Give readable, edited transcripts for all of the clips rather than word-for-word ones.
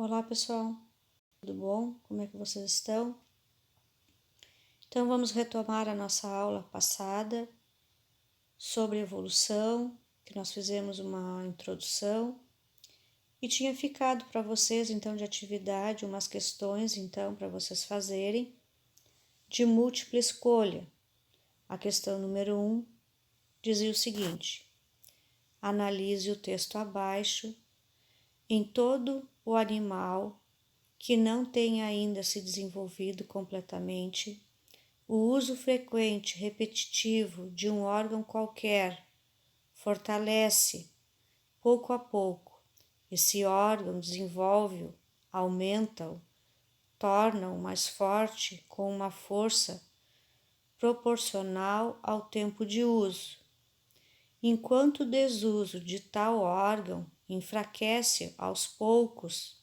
Olá pessoal, tudo bom? Como é que vocês estão? Então vamos retomar a nossa aula passada sobre evolução, que nós fizemos uma introdução e tinha ficado para vocês então de atividade umas questões então para vocês fazerem de múltipla escolha. A questão número 1 dizia o seguinte: analise o texto abaixo. Em todo o animal que não tenha ainda se desenvolvido completamente, o uso frequente, repetitivo de um órgão qualquer fortalece, pouco a pouco, esse órgão, desenvolve-o, aumenta-o, torna-o mais forte com uma força proporcional ao tempo de uso. Enquanto o desuso de tal órgão enfraquece aos poucos,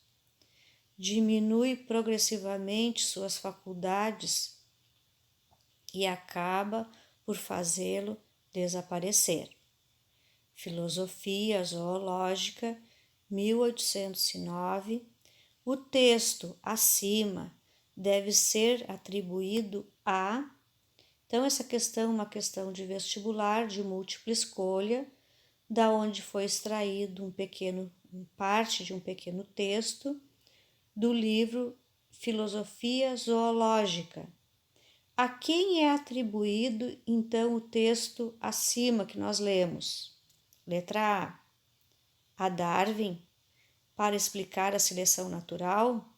diminui progressivamente suas faculdades e acaba por fazê-lo desaparecer. Filosofia Zoológica, 1809. O texto acima deve ser atribuído a... Então, essa questão é uma questão de vestibular, de múltipla escolha, da onde foi extraído parte de um pequeno texto do livro Filosofia Zoológica. A quem é atribuído, então, o texto acima que nós lemos? Letra A Darwin, para explicar a seleção natural.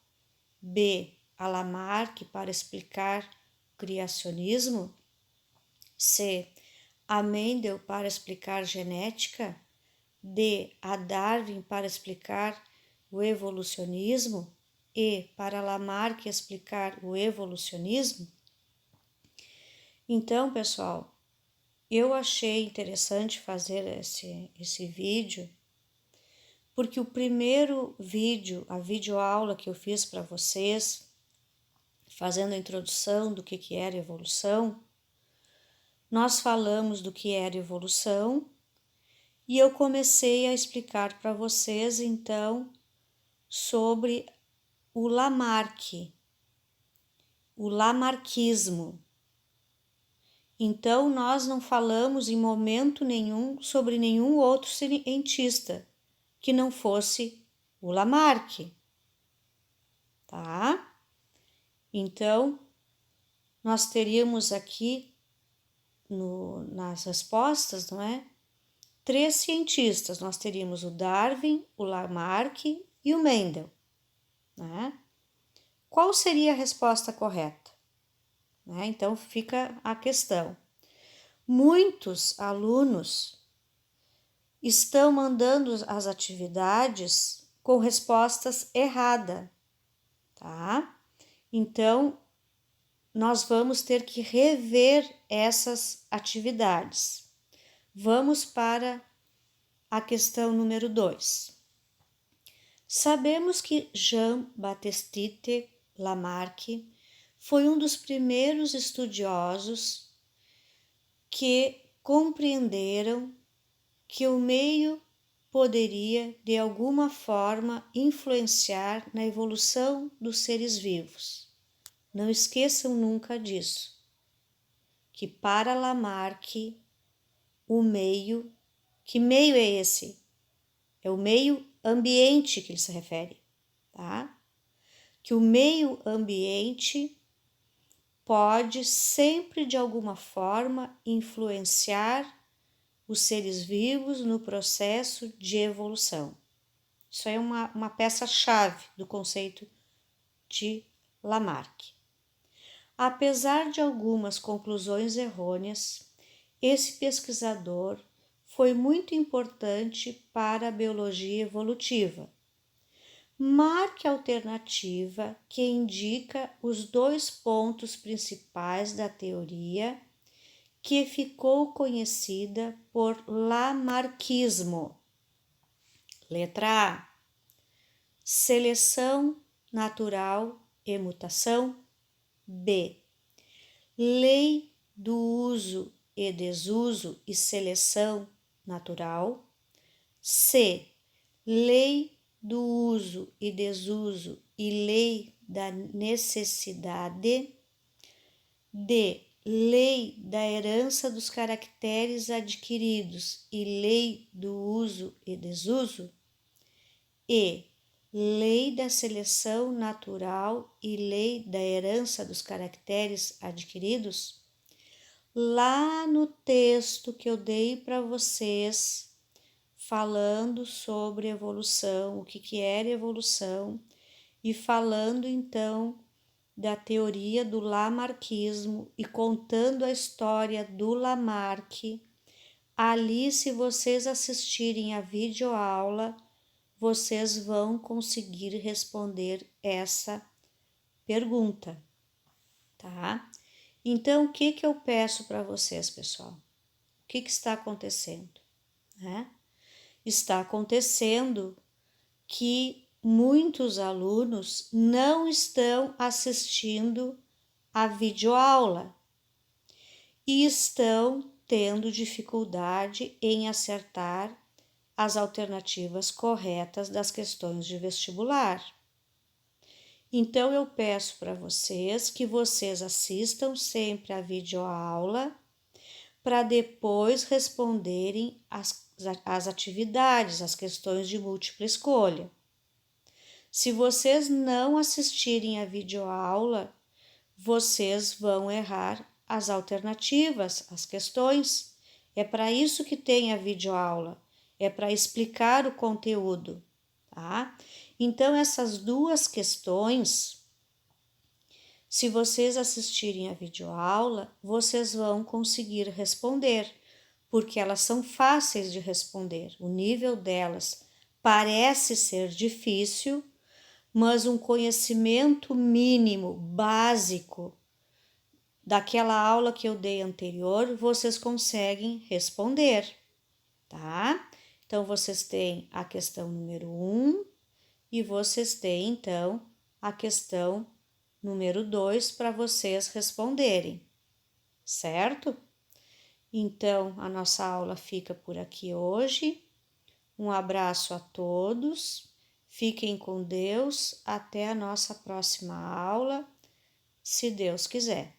B. A Lamarck, para explicar o criacionismo. C. A Mendel, para explicar genética. D. A Darwin, para explicar o evolucionismo. E. Para Lamarck explicar o evolucionismo. Então, pessoal, eu achei interessante fazer esse vídeo, porque o primeiro vídeo, a videoaula que eu fiz para vocês, fazendo a introdução do que era evolução, nós falamos do que era evolução e eu comecei a explicar para vocês, então, sobre o Lamarck, o lamarquismo. Então, nós não falamos em momento nenhum sobre nenhum outro cientista que não fosse o Lamarck, tá? Então, nós teríamos aqui nas respostas, não é? 3 cientistas, nós teríamos o Darwin, o Lamarck e o Mendel, né? Qual seria a resposta correta? Então, fica a questão. Muitos alunos estão mandando as atividades com respostas erradas, tá? Então, nós vamos ter que rever essas atividades. Vamos para a questão número 2. Sabemos que Jean-Baptiste Lamarck foi um dos primeiros estudiosos que compreenderam que o meio poderia, de alguma forma, influenciar na evolução dos seres vivos. Não esqueçam nunca disso, que para Lamarck, o meio, que meio é esse? É o meio ambiente que ele se refere, tá? Que o meio ambiente pode sempre, de alguma forma, influenciar os seres vivos no processo de evolução. Isso é uma peça-chave do conceito de Lamarck. Apesar de algumas conclusões errôneas, esse pesquisador foi muito importante para a biologia evolutiva. Marque a alternativa que indica os 2 pontos principais da teoria que ficou conhecida por lamarquismo. Letra A. Seleção natural e mutação. B. Lei do uso e desuso e seleção natural. C. Lei do uso e desuso e lei da necessidade, D. Lei da herança dos caracteres adquiridos e lei do uso e desuso, e lei da seleção natural e lei da herança dos caracteres adquiridos? Lá no texto que eu dei para vocês, falando sobre evolução, o que era evolução, e falando então da teoria do lamarckismo e contando a história do Lamarck, ali, se vocês assistirem a videoaula, vocês vão conseguir responder essa pergunta, tá? Então, o que eu peço para vocês, pessoal? O que está acontecendo, né? Está acontecendo que muitos alunos não estão assistindo a videoaula e estão tendo dificuldade em acertar as alternativas corretas das questões de vestibular. Então, eu peço para vocês que vocês assistam sempre a videoaula para depois responderem as atividades, as questões de múltipla escolha. Se vocês não assistirem a videoaula, vocês vão errar as alternativas, as questões. É para isso que tem a videoaula, é para explicar o conteúdo, tá? Então, essas duas questões, se vocês assistirem a videoaula, vocês vão conseguir responder, porque elas são fáceis de responder. O nível delas parece ser difícil, mas um conhecimento mínimo, básico, daquela aula que eu dei anterior, vocês conseguem responder, tá? Então, vocês têm a questão número 1 e vocês têm, então, a questão número 2 para vocês responderem, certo? Então, a nossa aula fica por aqui hoje. Um abraço a todos. Fiquem com Deus. Até a nossa próxima aula, se Deus quiser.